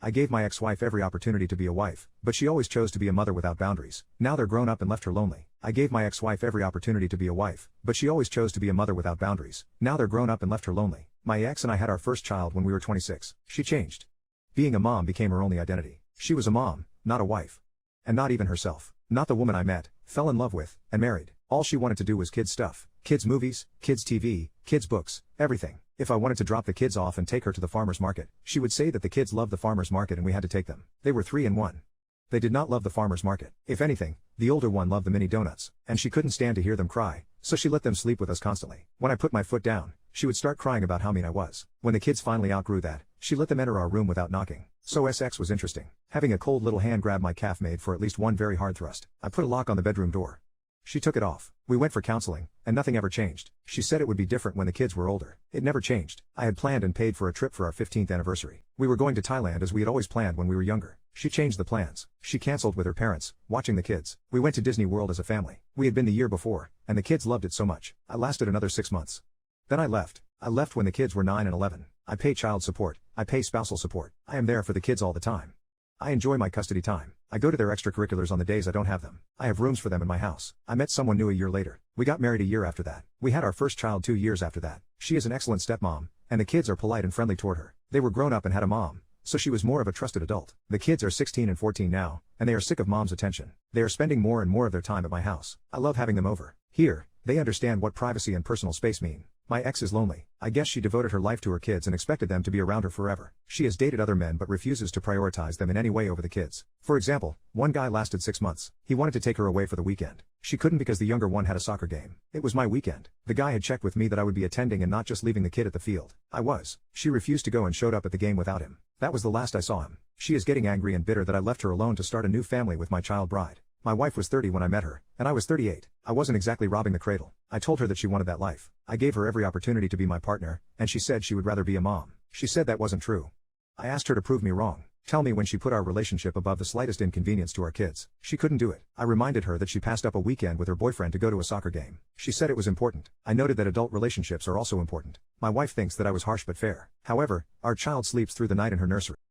I gave my ex-wife every opportunity to be a wife, but she always chose to be a mother without boundaries. Now they're grown up and left her lonely. I gave my ex-wife every opportunity to be a wife, but she always chose to be a mother without boundaries. Now they're grown up and left her lonely. My ex and I had our first child when we were 26. She changed. Being a mom became her only identity. She was a mom, not a wife. And not even herself. Not the woman I met, fell in love with, and married. All she wanted to do was kids stuff. Kids movies, kids TV, kids books, everything. If I wanted to drop the kids off and take her to the farmer's market, she would say that the kids loved the farmer's market and we had to take them. They were 3 and 1. They did not love the farmer's market. If anything, the older one loved the mini donuts, and she couldn't stand to hear them cry, so she let them sleep with us constantly. When I put my foot down, she would start crying about how mean I was. When the kids finally outgrew that, she let them enter our room without knocking. So SX was interesting. Having a cold little hand grab my calf made for at least one very hard thrust. I put a lock on the bedroom door. She took it off. We went for counseling, and nothing ever changed. She said it would be different when the kids were older. It never changed. I had planned and paid for a trip for our 15th anniversary. We were going to Thailand as we had always planned when we were younger. She changed the plans. She canceled with her parents, watching the kids. We went to Disney World as a family. We had been the year before, and the kids loved it so much. I lasted another 6 months. Then I left. I left when the kids were 9 and 11. I pay child support. I pay spousal support. I am there for the kids all the time. I enjoy my custody time. I go to their extracurriculars on the days I don't have them. I have rooms for them in my house. I met someone new a year later. We got married a year after that. We had our first child 2 years after that. She is an excellent stepmom, and the kids are polite and friendly toward her. They were grown up and had a mom, so she was more of a trusted adult. The kids are 16 and 14 now, and they are sick of mom's attention. They are spending more and more of their time at my house. I love having them over. Here, they understand what privacy and personal space mean. My ex is lonely. I guess she devoted her life to her kids and expected them to be around her forever. She has dated other men but refuses to prioritize them in any way over the kids. For example, one guy lasted 6 months. He wanted to take her away for the weekend. She couldn't because the younger one had a soccer game. It was my weekend. The guy had checked with me that I would be attending and not just leaving the kid at the field. I was. She refused to go and showed up at the game without him. That was the last I saw him. She is getting angry and bitter that I left her alone to start a new family with my child bride. My wife was 30 when I met her, and I was 38. I wasn't exactly robbing the cradle. I told her that she wanted that life. I gave her every opportunity to be my partner, and she said she would rather be a mom. She said that wasn't true. I asked her to prove me wrong. Tell me when she put our relationship above the slightest inconvenience to our kids. She couldn't do it. I reminded her that she passed up a weekend with her boyfriend to go to a soccer game. She said it was important. I noted that adult relationships are also important. My wife thinks that I was harsh but fair. However, our child sleeps through the night in her nursery.